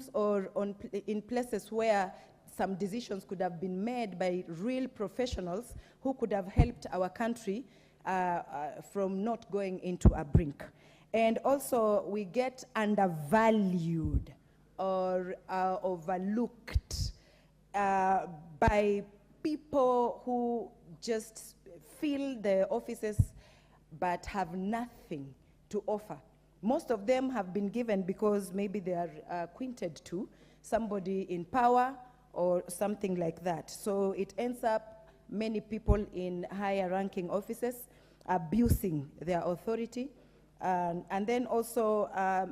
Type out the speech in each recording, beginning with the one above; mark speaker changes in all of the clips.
Speaker 1: rooms or in places where some decisions could have been made by real professionals who could have helped our country from not going into a brink. And also, we get undervalued or overlooked by people who just fill the offices but have nothing to offer. Most of them have been given because maybe they are acquainted to somebody in power or something like that. So it ends up many people in higher ranking offices abusing their authority. And then also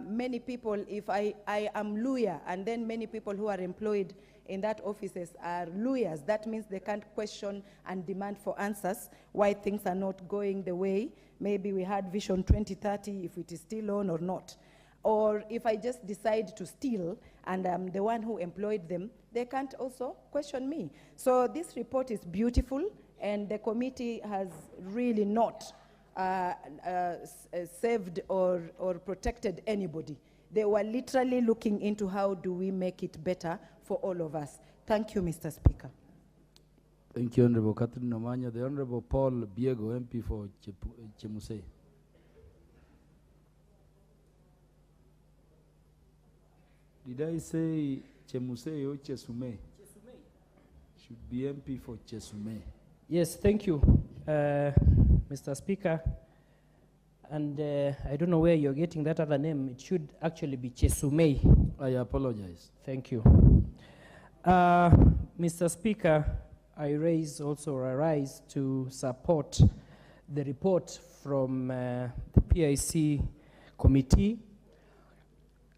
Speaker 1: many people, if I am lawyer, and then many people who are employed in that offices are lawyers, that means they can't question and demand for answers why things are not going the way. Maybe we had Vision 2030, if it is still on or not. Or if I just decide to steal and I'm the one who employed them, they can't also question me. So this report is beautiful, and the committee has really not saved or protected anybody. They were literally looking into how do we make it better for all of us. Thank you, Mr. Speaker.
Speaker 2: Thank you, Honorable Catherine Namanya. The Honorable Paul Biego, MP for Chemusei. Did I say Chemusei or Chesume? Chesume. Should be MP for Chesume.
Speaker 3: Yes, thank you, Mr. Speaker. And I don't know where you're getting that other name. It should actually be Chesumei.
Speaker 2: I apologize.
Speaker 3: Thank you. Mr. Speaker, I rise to support the report from the PIC committee.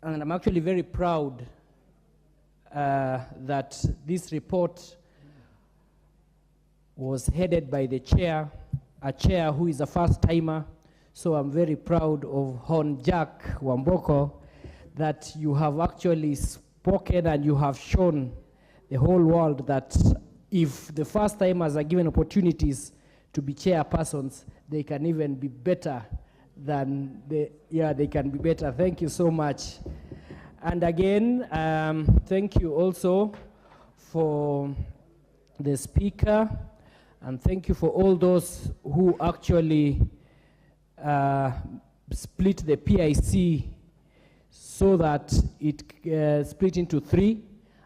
Speaker 3: And I'm actually very proud that this report was headed by the chair, a chair who is a first-timer. So I'm very proud of Hon Jack Wamboko that you have actually spoken and you have shown the whole world that if the first-timers are given opportunities to be chairpersons, they can even be better than they can be better. Thank you so much. And again, thank you also for the speaker, and thank you for all those who actually split the PIC so that it split into 3.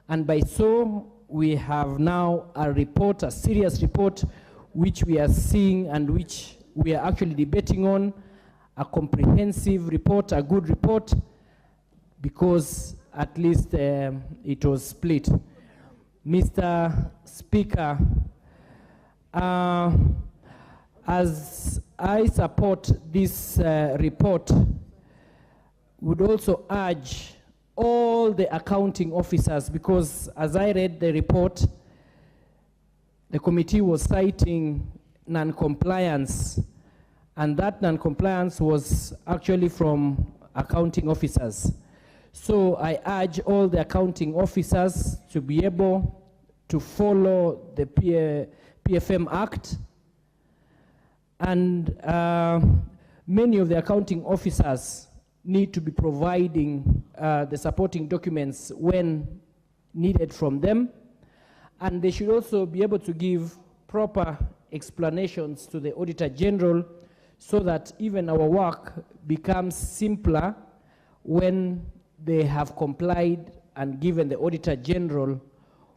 Speaker 3: And by so, we have now a report, a serious report, which we are seeing and which we are actually debating on, a comprehensive report, a good report, because at least it was split. Mr. Speaker, as I support this report, would also urge all the accounting officers, because as I read the report, the committee was citing non-compliance, and that non-compliance was actually from accounting officers. So I urge all the accounting officers to be able to follow the PFM Act, and many of the accounting officers need to be providing the supporting documents when needed from them, and they should also be able to give proper explanations to the Auditor General so that even our work becomes simpler when they have complied and given the Auditor General,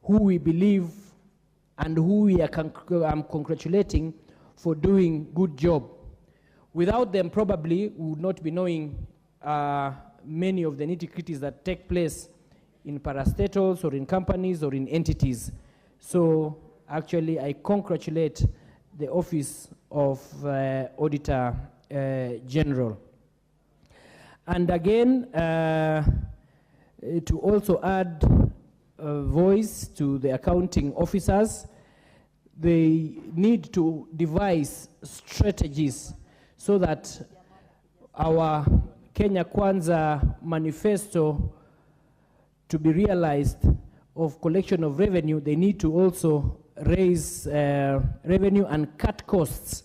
Speaker 3: who we believe and who we are congratulating for doing good job. Without them, probably we would not be knowing many of the nitty-gritties that take place in parastatals or in companies or in entities. So actually, I congratulate the Office of Auditor General. And again, to also add a voice to the accounting officers, they need to devise strategies so that our Kenya Kwanza manifesto to be realized of collection of revenue, they need to also raise revenue and cut costs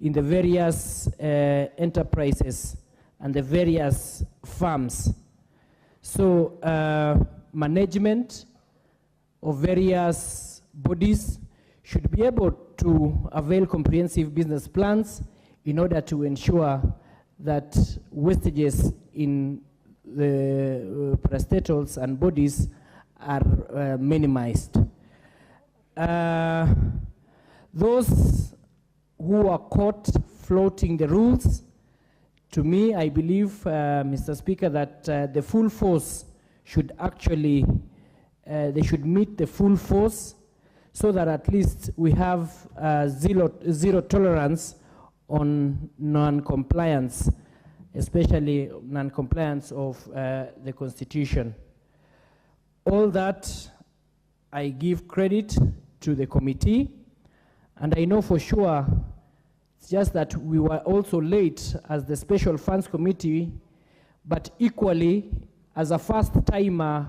Speaker 3: in the various enterprises and the various firms. So management of various bodies should be able to avail comprehensive business plans in order to ensure that wastages in the parastatals and bodies are minimized. Those who are caught floating the rules, to me, I believe, Mr. Speaker, that the full force should actually, they should meet the full force so that at least we have zero tolerance on non-compliance, especially non-compliance of the Constitution. All that, I give credit to the committee, and I know for sure it's just that we were also late as the Special Funds Committee, but equally, as a first-timer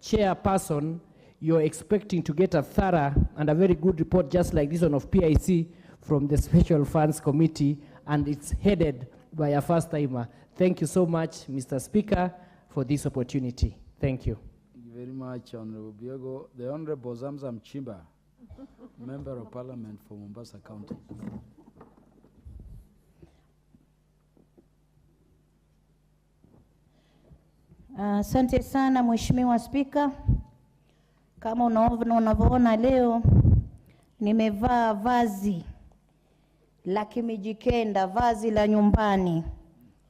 Speaker 3: chairperson, you're expecting to get a thorough and a very good report just like this one of PIC from the Special Funds Committee, and it's headed by a first-timer. Thank you so much, Mr. Speaker, for this opportunity. Thank you.
Speaker 2: Thank you very much, Honorable Biego. The Honorable Zamzam Chimba, Member of Parliament for Mombasa County.
Speaker 4: Asante sana Mheshimiwa Spika. Kama unavyoona leo nimevaa vazi la Kimijikenda, vazi la nyumbani.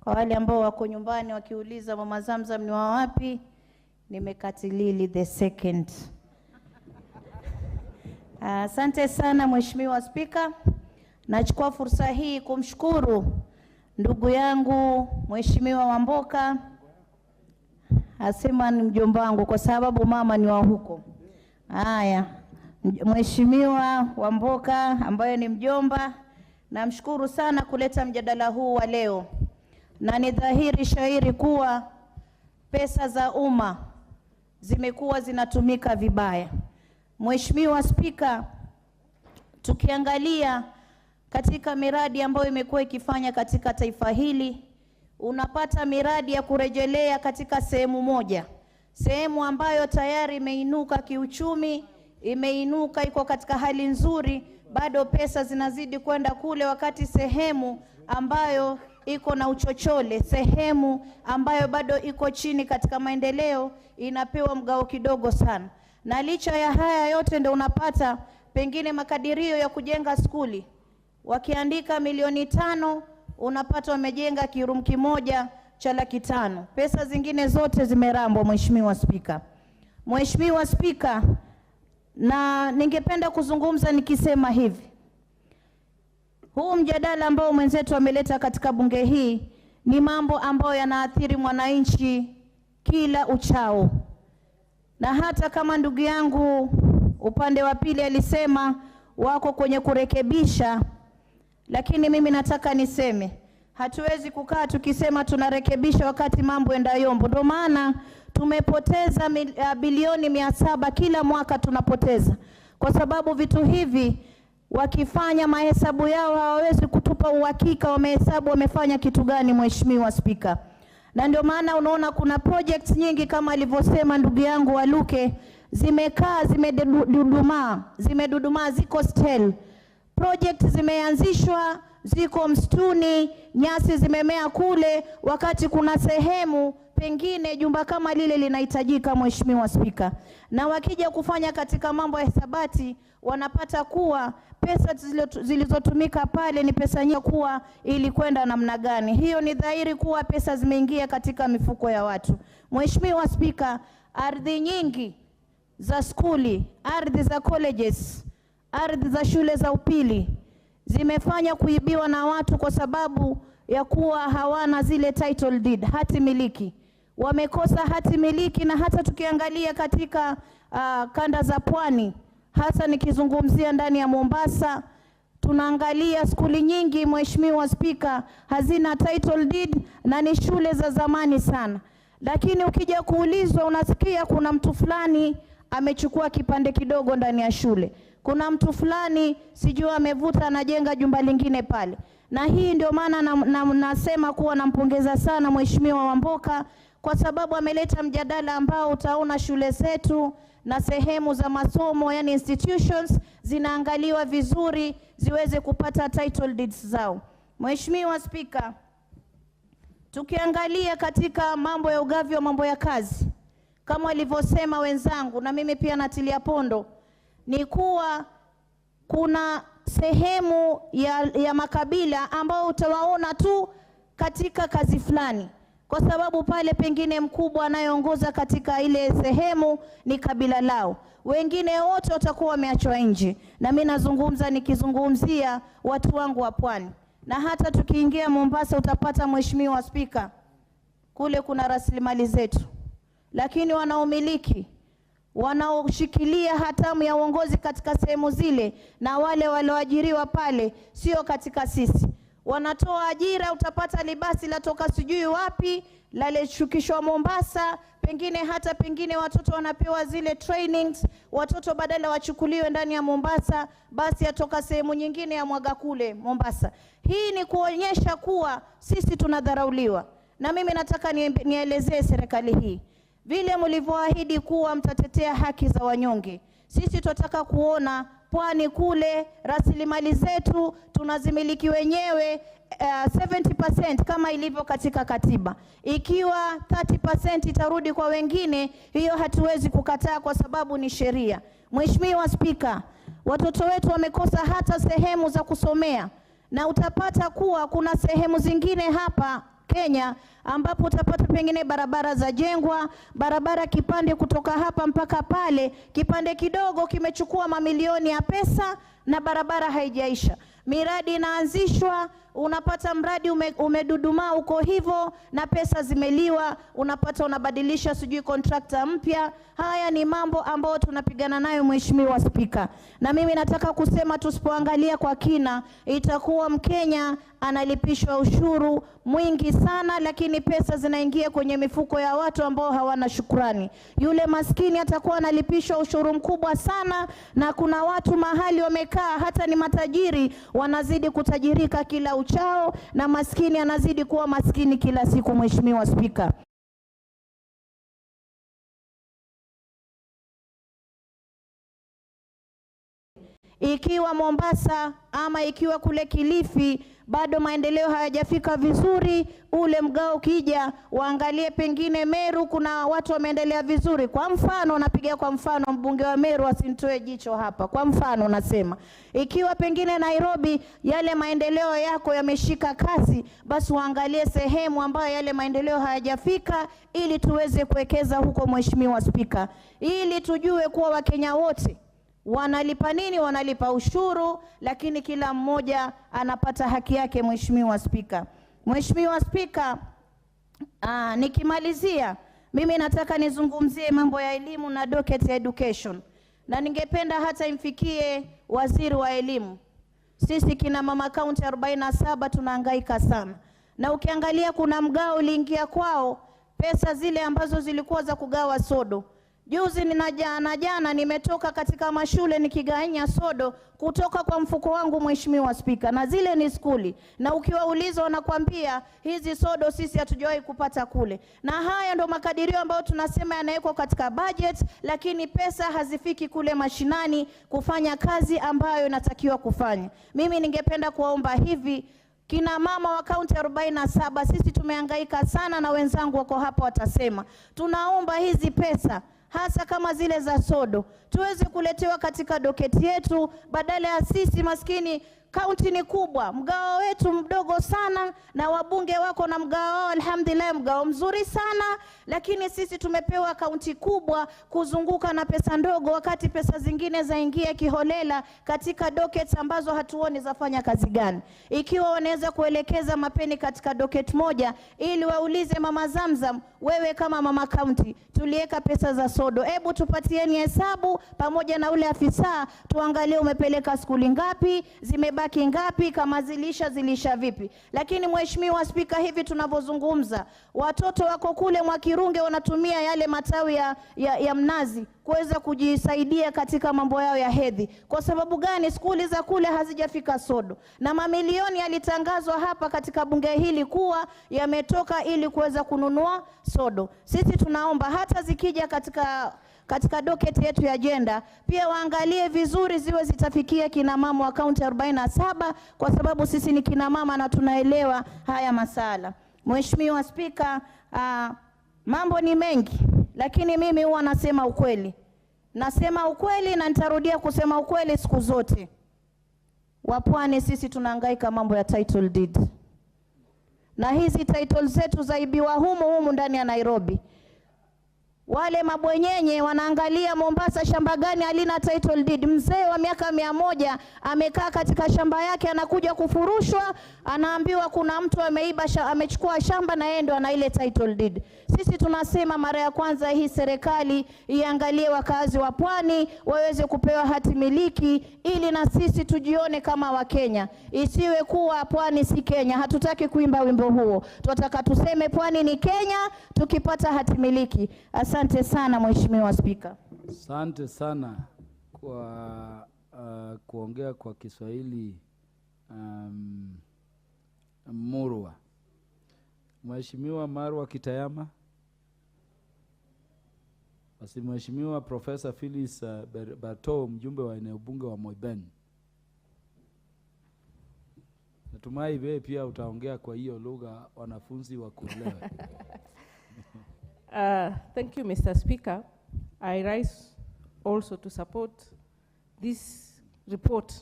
Speaker 4: Kwa wale ambao wako nyumbani wakiuliza Mama Zamzam ni wa wapi, nimekatilili the second. Asante sana Mheshimiwa Spika. Nachukua fursa hii kumshukuru ndugu yangu Mheshimiwa Wamboka, asema ni mjomba wangu kwa sababu mama ni wa huko. Haya, Mheshimiwa Wamboka ambaye ni mjomba, namshukuru sana kuleta mjadala huu wa leo. Na ni dhahiri shairi kuwa pesa za umma zimekuwa zinatumika vibaya. Mheshimiwa Spika, tukiangalia katika miradi ambayo imekuwa ikifanya katika taifa hili, unapata miradi ya kurejelea katika sehemu moja, sehemu ambayo tayari imeinuka kiuchumi, imeinuka, iko katika hali nzuri, bado pesa zinazidi kwenda kule, wakati sehemu ambayo iko na uchochole, sehemu ambayo bado iko chini katika maendeleo, inapewa mgao kidogo sana. Na licha ya haya yote ndio unapata pengine makadirio ya kujenga skuli, wakiandika milioni 5, unapata wamejenga kirumu kimoja cha 500,000. Pesa zingine zote zimerambwa, Mheshimiwa Spika. Mheshimiwa Spika, na ningependa kuzungumza nikisema hivi. Huu mjadala ambao mwenzetu ameleta katika bunge hii ni mambo ambayo yanaathiri mwananchi kila uchao. Na hata kama ndugu yangu upande wa pili alisema wako kwenye kurekebisha, lakini mimi nataka niseme hatuwezi kukaa tukisema tunarekebisha wakati mambo enda yombo. Ndio maana tumepoteza bilioni 700 kila mwaka tunapoteza. Kwa sababu vitu hivi wakifanya mahesabu yao hawawezi kutupa uhakika wamehesabu wamefanya kitu gani, Mheshimiwa Spika. Na ndio maana unaona kuna projects nyingi kama alivyosema ndugu yangu Waluke, zimekaa zimedudumaa, ziko still. Project zimeanzishwa, ziko msituni, nyasi zimemea kule, wakati kuna sehemu pengine jumba kama lile linahitajika, Mheshimiwa Spika. Na wakija kufanya katika mambo ya hesabati, wanapata kuwa pesa zilizotumika pale ni pesa nyingi, kuwa ili kwenda namna gani. Hiyo ni dhahiri kuwa pesa zimeingia katika mifuko ya watu. Mheshimiwa Spika, ardhi nyingi za skuli, ardhi za colleges, ardhi za shule za upili zimefanya kuibiwa na watu kwa sababu ya kuwa hawana zile title deed, hati miliki. Wamekosa hati miliki, na hata tukiangalia katika kanda za pwani, hasa nikizungumzia ndani ya Mombasa, tunaangalia skuli nyingi, Mheshimiwa Spika, hazina title deed na ni shule za zamani sana. Lakini ukija kuulizwa unasikia kuna mtu fulani amechukua kipande kidogo ndani ya shule. Kuna mtu fulani sijui amevuta anajenga jumba lingine pale. Na hii ndio maana nasema kuwa nampongeza sana Mheshimiwa Wamboka kwa sababu ameleta mjadala ambao utaona shule zetu na sehemu za masomo, yani institutions, zinaangaliwa vizuri ziweze kupata title deeds zao. Mheshimiwa Spika, tukiangalia katika mambo ya ugavi wa mambo ya kazi, kama walivyosema wenzangu na mimi pia natilia pondo, ni kuwa kuna sehemu ya makabila ambao utawaona tu katika kazi fulani, kwa sababu pale pengine mkubwa anayeongoza katika ile sehemu ni kabila lao, wengine wote watakuwa wameachwa nje. Na mimi nazungumza nikizungumzia watu wangu wa pwani. Na hata tukiingia Mombasa utapata, Mheshimiwa Spika, kule kuna rasilimali zetu, lakini wanaomiliki, wanaoshikilia hatamu ya uongozi katika sehemu zile na wale walioajiriwa pale sio katika sisi. Wanatoa ajira, utapata libasi latoka sijui wapi, laleshukishwa Mombasa, pengine watoto wanapewa zile trainings, watoto badala wachukuliwe ndani ya Mombasa, basi yatoka sehemu nyingine ya mwaga kule Mombasa. Hii ni kuonyesha kuwa sisi tunadharauliwa. Na mimi nataka nielezee serikali hii, vile mlivyoahidi kuwa mtatetea haki za wanyonge, sisi tunataka kuona pwani kule rasilimali zetu tunazimiliki wenyewe 70% kama ilivyo katika katiba. Ikiwa 30% itarudi kwa wengine, hiyo hatuwezi kukataa kwa sababu ni sheria. Mheshimiwa Spika, watoto wetu wamekosa hata sehemu za kusomea, na utapata kuwa kuna sehemu zingine hapa Kenya ambapo utapata pengine barabara za jengwa, barabara kipande kutoka hapa mpaka pale, kipande kidogo kimechukua mamilioni ya pesa na barabara haijaisha. Miradi inaanzishwa, unapata mradi umedudumaa uko hivyo na pesa zimeliwa, unapata unabadilisha sijui contractor mpya. Haya ni mambo ambayo tunapigana nayo, Mheshimiwa Spika. Na mimi nataka kusema tusipoangalia kwa kina, itakuwa Mkenya analipishwa ushuru mwingi sana, lakini pesa zinaingia kwenye mifuko ya watu ambao hawana shukrani. Yule maskini atakuwa analipishwa ushuru mkubwa sana, na kuna watu mahali wamekaa hata ni matajiri wanazidi kutajirika kila uchao, na maskini anazidi kuwa maskini kila siku. Mheshimiwa Spika, ikiwa Mombasa ama ikiwa kule Kilifi bado maendeleo hayajafika vizuri, ule mgao kija waangalie pengine Meru kuna watu wameendelea vizuri. Kwa mfano, napiga kwa mfano mbunge wa Meru asinitoe jicho hapa. Kwa mfano nasema, ikiwa pengine Nairobi yale maendeleo yako yameshika kasi, basi waangalie sehemu ambayo yale maendeleo hayajafika ili tuweze kuwekeza huko, Mheshimiwa Spika, ili tujue kuwa Wakenya wote wanalipa nini, wanalipa ushuru, lakini kila mmoja anapata haki yake. Mheshimiwa Spika, Mheshimiwa Spika, nikimalizia mimi nataka nizungumzie mambo ya elimu na docket ya education, na ningependa hata imfikie waziri wa elimu. Sisi kina mama kaunti 47 tunahangaika sana, na ukiangalia kuna mgao uliingia kwao, pesa zile ambazo zilikuwa za kugawa sodo. Juzi jana nimetoka katika mashule nikigawanya sodo kutoka kwa mfuko wangu, Mheshimiwa Spika, na zile ni skuli, na ukiwauliza wanakuambia hizi sodo sisi hatujawahi kupata kule. Na haya ndo makadirio ambayo tunasema yanawekwa katika budget, lakini pesa hazifiki kule mashinani kufanya kazi ambayo inatakiwa kufanya. Mimi ningependa kuwaomba hivi, kina mama wa kaunti 47, sisi tumehangaika sana na wenzangu wako hapa watasema, tunaomba hizi pesa hasa kama zile za sodo tuweze kuletewa katika doketi yetu, badala ya sisi maskini. Kaunti ni kubwa, mgao wetu mdogo sana, na wabunge wako na mgao wao alhamdulillah mgao mzuri sana, lakini sisi tumepewa kaunti kubwa kuzunguka na pesa ndogo, wakati pesa zingine zaingia kiholela katika dockets ambazo hatuoni zafanya kazi gani. Ikiwa wanaweza kuelekeza mapeni katika docket moja ili waulize Mama Zamzam, wewe kama mama kaunti tuliweka pesa za sodo, hebu tupatieni hesabu pamoja na ule afisa, tuangalie umepeleka skuli ngapi, zimebaki ngapi, kama zilisha vipi. Lakini Mheshimiwa Spika, hivi tunavyozungumza watoto wako kule Mwakirunge wanatumia yale matawi ya mnazi kuweza kujisaidia katika mambo yao ya hedhi. Kwa sababu gani? Skuli za kule hazijafika sodo, na mamilioni yalitangazwa hapa katika bunge hili kuwa yametoka ili kuweza kununua sodo. Sisi tunaomba hata zikija katika docket yetu ya agenda pia waangalie vizuri ziwe zitafikia kina mama wa kaunti 47, kwa sababu sisi ni kina mama na tunaelewa haya masala. Mheshimiwa Spika, mambo ni mengi, lakini mimi huwa nasema ukweli. Nasema ukweli na nitarudia kusema ukweli siku zote. Wapwani sisi tunahangaika mambo ya title deed. Na hizi title zetu zaibiwa humu ndani ya Nairobi. Wale mabwenyenye wanaangalia Mombasa shamba gani halina title deed. Mzee wa miaka 100 amekaa katika shamba yake, anakuja kufurushwa, anaambiwa kuna mtu amechukua shamba na yeye ndo ana ile title deed. Sisi tunasema mara ya kwanza hii serikali iangalie wakazi wa pwani waweze kupewa hati miliki, ili na sisi tujione kama Wakenya. Isiwe kuwa pwani si Kenya. Hatutaki kuimba wimbo huo. Tunataka tuseme pwani ni Kenya tukipata hati miliki. Asante sana Mheshimiwa Spika.
Speaker 2: Asante sana kwa kuongea kwa Kiswahili murwa. Mheshimiwa Marwa Kitayama. Basi Mheshimiwa Profesa Phyllis Bato, mjumbe wa eneo bunge wa Moiben. Natumai wewe pia utaongea kwa hiyo lugha wanafunzi wakuelewe.
Speaker 5: Thank you, Mr. Speaker. I rise also to support this report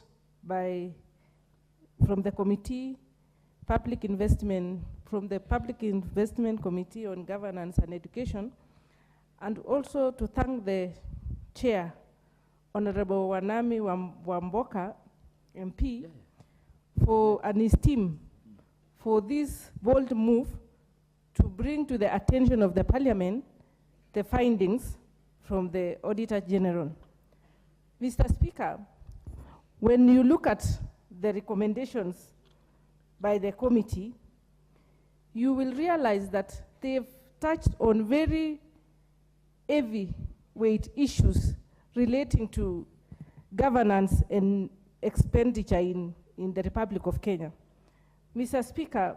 Speaker 5: from the Committee from the Public Investment Committee on Governance and Education, and also to thank the Chair, Honorable Wanami Wamboka, MP, and his team for this bold move to bring to the attention of the Parliament the findings from the Auditor General. Mr. Speaker, when you look at the recommendations by the committee, you will realize that they've touched on very heavyweight issues relating to governance and expenditure in the Republic of Kenya. Mr. Speaker,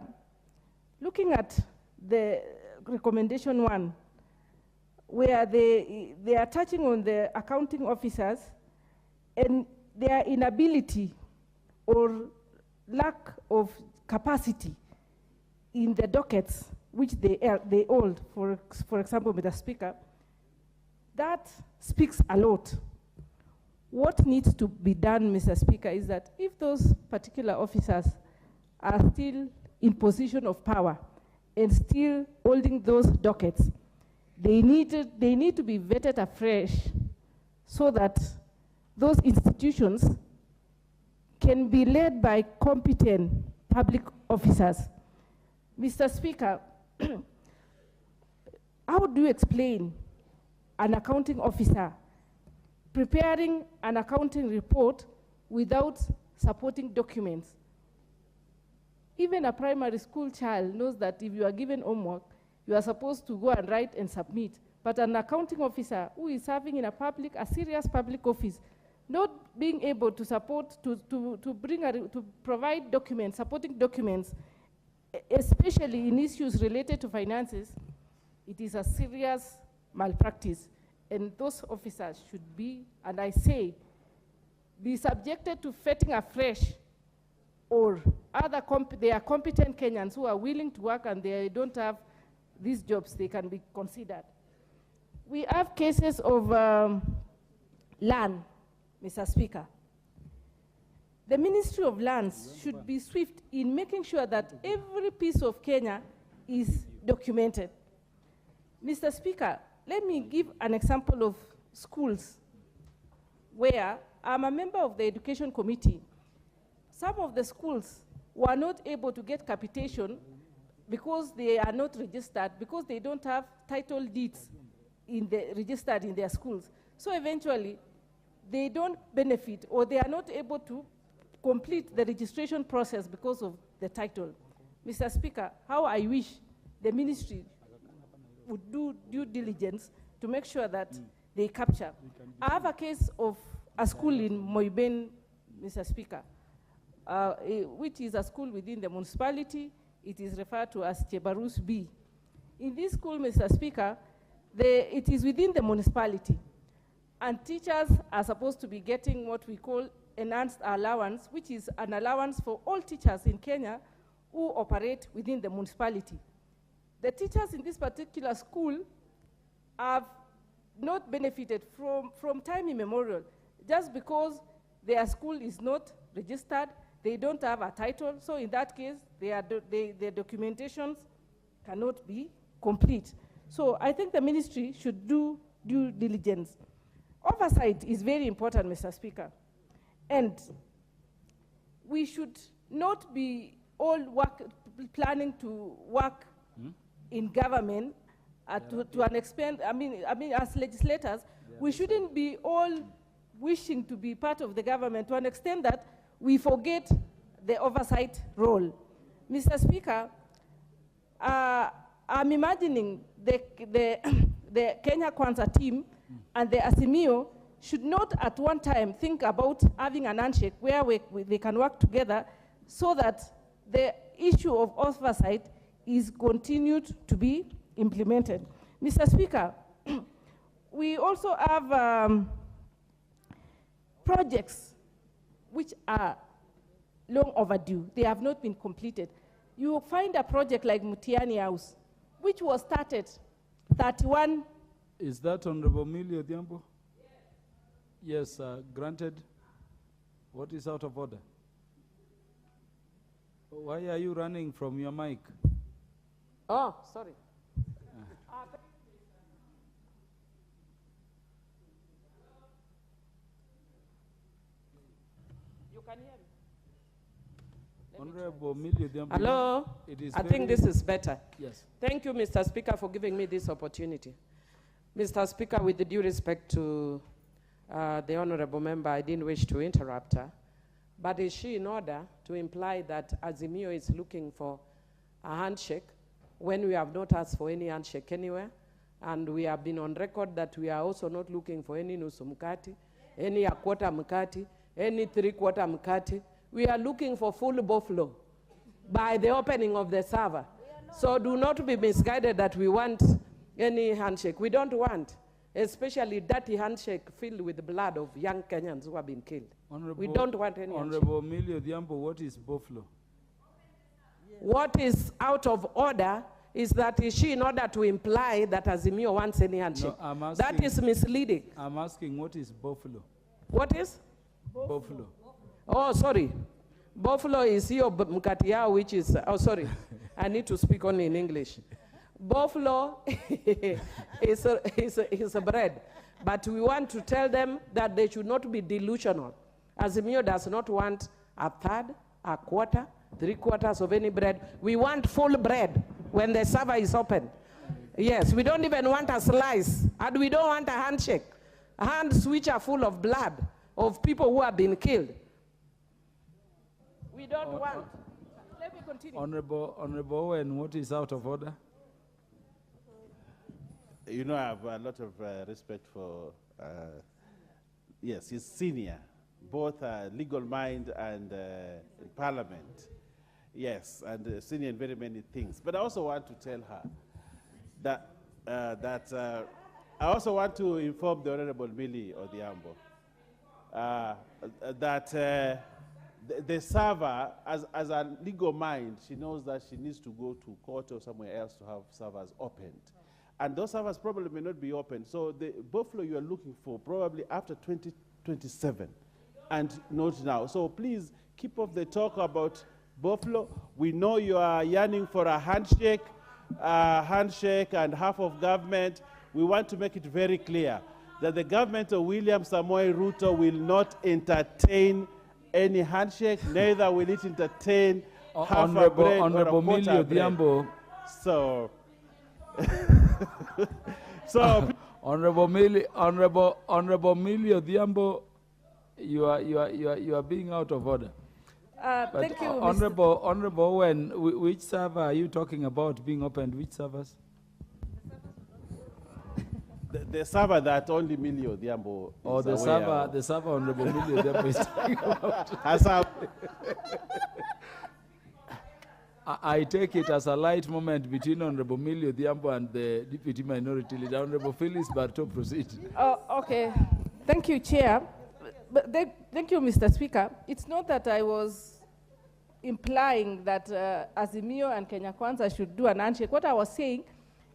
Speaker 5: looking at the recommendation 1, where they are touching on the accounting officers and their inability or lack of capacity in the dockets which they hold, for example, Mr. Speaker, that speaks a lot. What needs to be done, Mr. Speaker, is that if those particular officers are still in position of power and still holding those dockets, they need to be vetted afresh so that those institutions can be led by competent public officers. Mr. Speaker, how do you explain an accounting officer preparing an accounting report without supporting documents? Even a primary school child knows that if you are given homework, you are supposed to go and write and submit. But an accounting officer who is serving in a serious public office, not being able to to provide documents, supporting documents, especially in issues related to finances, it is a serious malpractice. And those officers should be, and I say, be subjected to vetting afresh, or they are competent Kenyans who are willing to work and they don't have these jobs, they can be considered. We have cases of land, Mr. Speaker. The Ministry of Lands should be swift in making sure that every piece of Kenya is documented. Mr. Speaker, let me give an example of schools where I'm a member of the Education Committee. Some of the schools were not able to get capitation because they are not registered, because they don't have title deeds registered in their schools. So eventually, they don't benefit, or they are not able to complete the registration process because of the title. Mr. Speaker, how I wish the ministry would do due diligence to make sure that they capture. I have a case of a school in Moiben, Mr. Speaker, which is a school within the municipality. It is referred to as Chebarus B. In this school, Mr. Speaker, it is within the municipality, and teachers are supposed to be getting what we call enhanced allowance, which is an allowance for all teachers in Kenya who operate within the municipality. The teachers in this particular school have not benefited from time immemorial, just because their school is not registered, they don't have a title, so in that case, their documentations cannot be complete. So I think the ministry should do due diligence. Oversight is very important, Mr. Speaker, and we should not be all planning to work in government to an extent. I mean, as legislators, we shouldn't be all wishing to be part of the government to an extent that we forget the oversight role. Mr. Speaker, I'm imagining the Kenya Kwanza team and the Azimio should not at one time think about having an handshake where they can work together so that the issue of oversight is continued to be implemented. Mr. Speaker, we also have projects which are long overdue. They have not been completed. You will find a project like Mutiani House, which was started 31.
Speaker 2: Is that Honorable Millie Odhiambo? Yes, granted. What is out of order? Why are you running from your mic?
Speaker 6: Oh, sorry. You can hear me?
Speaker 2: Honorable Millie Odhiambo.
Speaker 6: Hello? I think this is better.
Speaker 2: Yes.
Speaker 6: Thank you, Mr. Speaker, for giving me this opportunity. Mr. Speaker, with the due respect to the honorable member, I didn't wish to interrupt her. But is she in order to imply that Azimio is looking for a handshake when we have not asked for any handshake anywhere? And we have been on record that we are also not looking for any nusu mkati, any a quarter mkati, any 3/4 mkati. We are looking for full buffalo by the opening of the server. So do not be misguided that we want any handshake. We don't want, especially dirty handshake filled with the blood of young Kenyans who have been killed. We don't want any
Speaker 2: Honorable Millie Odhiambo, what is buffalo?
Speaker 6: What is out of order is that is she in order to imply that Azimio wants any handshake.
Speaker 2: No, I'm asking,
Speaker 6: that is misleading.
Speaker 2: I'm asking what is buffalo?
Speaker 6: What is?
Speaker 2: Buffalo.
Speaker 6: Oh, sorry. Buffalo is here mkatia, which is, oh, sorry. I need to speak only in English. Buffalo is a bread. But we want to tell them that they should not be delusional. Azimio does not want a third, a quarter, 3/4 of any bread. We want full bread when the server is open. Yes, we don't even want a slice. And we don't want a handshake. Hands which are full of blood of people who have been killed. We don't want. Let me continue.
Speaker 2: Honorable Owen, what is out of order?
Speaker 7: You know, I have a lot of respect for, yes, he's senior, both legal mind and parliament. Yes, and senior in very many things. But I also want to tell her that, I also want to inform the Honorable Millie Odhiambo that the server, as a legal mind, she knows that she needs to go to court or somewhere else to have servers opened. And those servers probably may not be open. So the buffalo you are looking for probably after 2027 and not now. So please keep off the talk about buffalo. We know you are yearning for a handshake and half of government. We want to make it very clear that the government of William Samoei Ruto will not entertain any handshake, neither will it entertain half a bread or a quarter bread. So,
Speaker 2: Honorable Millie Odhiambo, you are being out of order.
Speaker 6: Thank you,
Speaker 2: Honorable Owen, which server are you talking about being opened? Which servers?
Speaker 7: The server that only Millie Odhiambo
Speaker 2: Or
Speaker 7: is
Speaker 2: the
Speaker 7: aware of.
Speaker 2: server Honorable Millie Odhiambo is talking about.
Speaker 7: Assembly.
Speaker 2: I take it as a light moment between Honorable Millie Odhiambo and the Deputy Minority Leader. Honorable Phyllis Barto, proceed.
Speaker 5: Okay. Thank you, Chair. Thank you, Mr. Speaker. It's not that I was implying that Azimio and Kenya Kwanza should do an handshake. What I was saying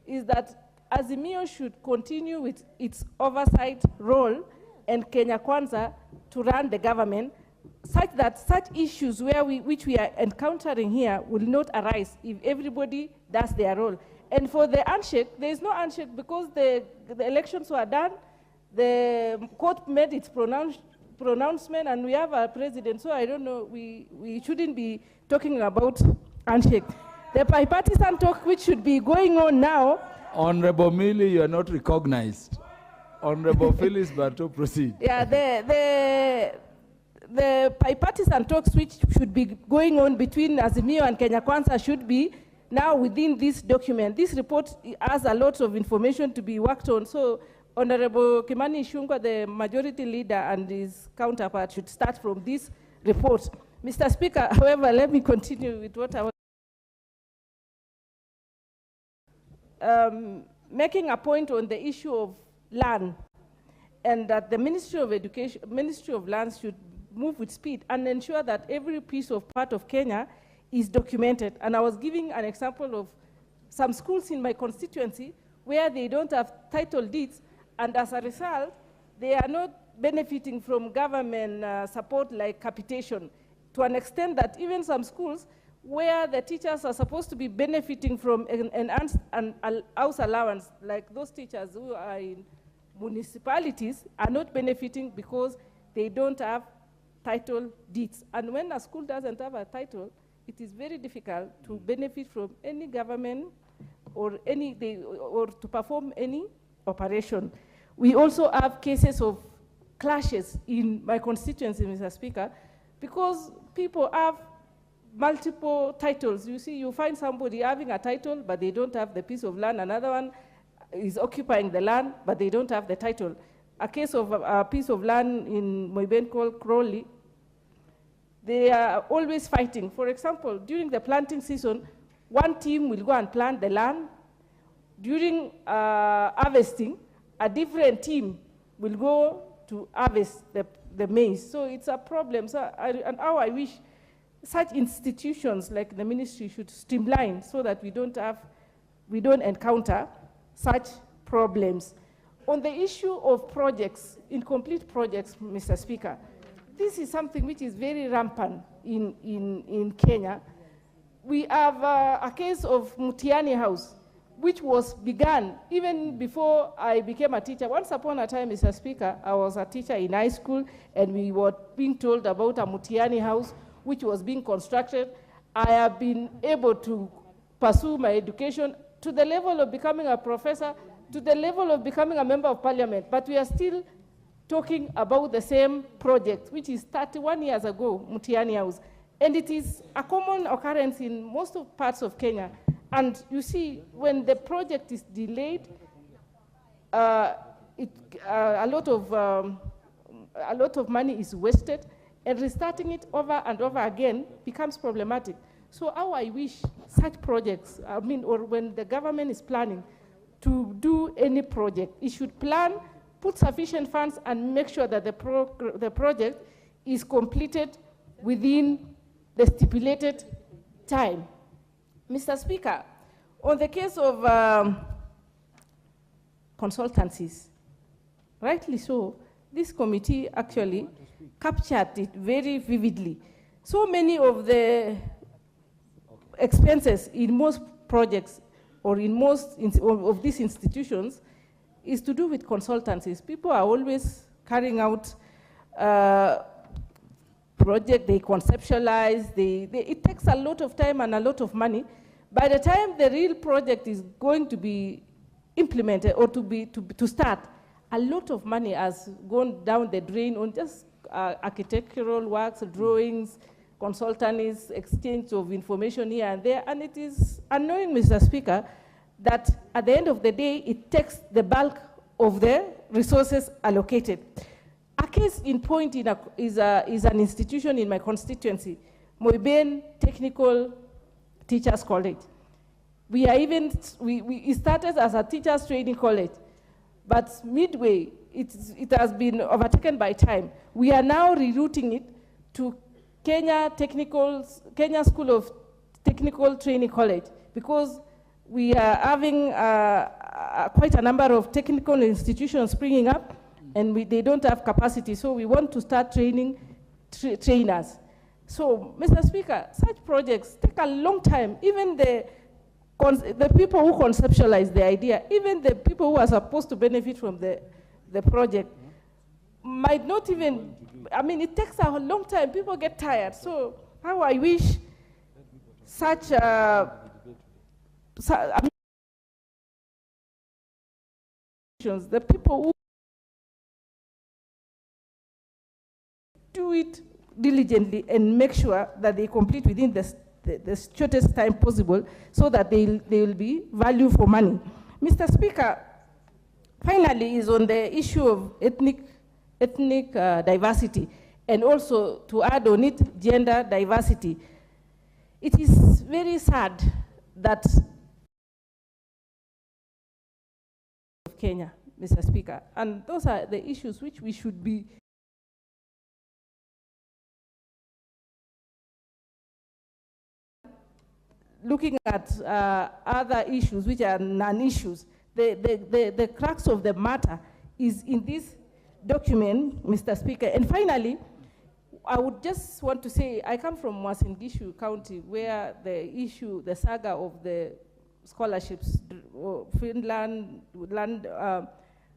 Speaker 5: is that Azimio should continue with its oversight role and Kenya Kwanza to run the government, such that such issues which we are encountering here will not arise if everybody does their role. And for the handshake, there is no handshake because the elections were done, the court made its pronouncement, and we have a president. So I don't know, we shouldn't be talking about handshake. The bipartisan talk which should be going on now.
Speaker 2: Honorable Millie, you are not recognized. Honorable Phyllis Barto, proceed.
Speaker 5: Yeah, the bipartisan talks which should be going on between Azimio and Kenya Kwanza should be now within this document. This report has a lot of information to be worked on. So Honorable Kimani Ichung'wah, the majority leader, and his counterpart should start from this report. Mr. Speaker, however, let me continue with what I was making a point on the issue of land, and that the Ministry of Lands should move with speed and ensure that every piece of part of Kenya is documented. And I was giving an example of some schools in my constituency where they don't have title deeds, and as a result, they are not benefiting from government support like capitation, to an extent that even some schools where the teachers are supposed to be benefiting from an house allowance, like those teachers who are in municipalities, are not benefiting because they don't have title deeds. And when a school doesn't have a title, it is very difficult to benefit from any government or to perform any operation. We also have cases of clashes in my constituency, Mr. Speaker, because people have multiple titles. You see, you find somebody having a title, but they don't have the piece of land. Another one is occupying the land, but they don't have the title. A case of a piece of land in Moiben called Crowley, they are always fighting. For example, during the planting season, one team will go and plant the land. During harvesting, a different team will go to harvest the maize. So it's a problem. So and how I wish such institutions like the ministry should streamline so that we don't encounter such problems. On the issue of projects, incomplete projects, Mr. Speaker, this is something which is very rampant in Kenya. We have a case of Mutiani House, which was begun even before I became a teacher. Once upon a time, Mr. Speaker, I was a teacher in high school, and we were being told about a Mutiani House, which was being constructed. I have been able to pursue my education to the level of becoming a professor, to the level of becoming a member of parliament, but we are still talking about the same project, which is 31 years ago, Mutiani House. And it is a common occurrence in most of parts of Kenya. And you see, when the project is delayed, a lot of money is wasted, and restarting it over and over again becomes problematic. So how I wish such projects, or when the government is planning to do any project, it should plan, put sufficient funds, and make sure that the project is completed within the stipulated time. Mr. Speaker, on the case of consultancies, rightly so, this committee actually captured it very vividly. So many of the expenses in most projects or in most of these institutions is to do with consultancies. People are always carrying out projects, they conceptualize, it takes a lot of time and a lot of money. By the time the real project is going to be implemented or to start, a lot of money has gone down the drain on just architectural works, drawings, consultants, exchange of information here and there, and it is annoying, Mr. Speaker, that at the end of the day, it takes the bulk of the resources allocated. A case in point is an institution in my constituency, Moiben Technical Teachers College. We started as a teachers training college, but midway, it has been overtaken by time. We are now rerouting it to Kenya School of Technical Training College, because we are having quite a number of technical institutions springing up, and they don't have capacity, so we want to start training trainers. So, Mr. Speaker, such projects take a long time. Even the people who conceptualize the idea, even the people who are supposed to benefit from the project, might not even, I mean, it takes a long time. People get tired. So, how I wish such the people who do it diligently and make sure that they complete within the shortest time possible, so that they will be value for money. Mr. Speaker, finally is on the issue of ethnic diversity, and also to add on it, gender diversity. It is very sad that of Kenya, Mr. Speaker, and those are the issues which we should be looking at other issues which are non-issues. The crux of the matter is in this document, Mr. Speaker. And finally, I would just want to say, I come from Uasin Gishu County, where the saga of the scholarships, Finland,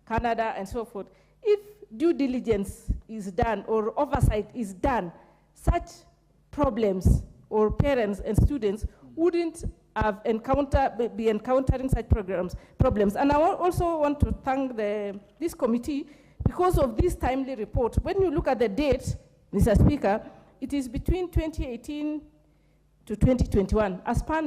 Speaker 5: Canada, and so forth. If due diligence is done or oversight is done, such problems or parents and students wouldn't have be encountering such problems. And I also want to thank this committee because of this timely report. When you look at the date, Mr. Speaker, it is between 2018 to 2021, a span of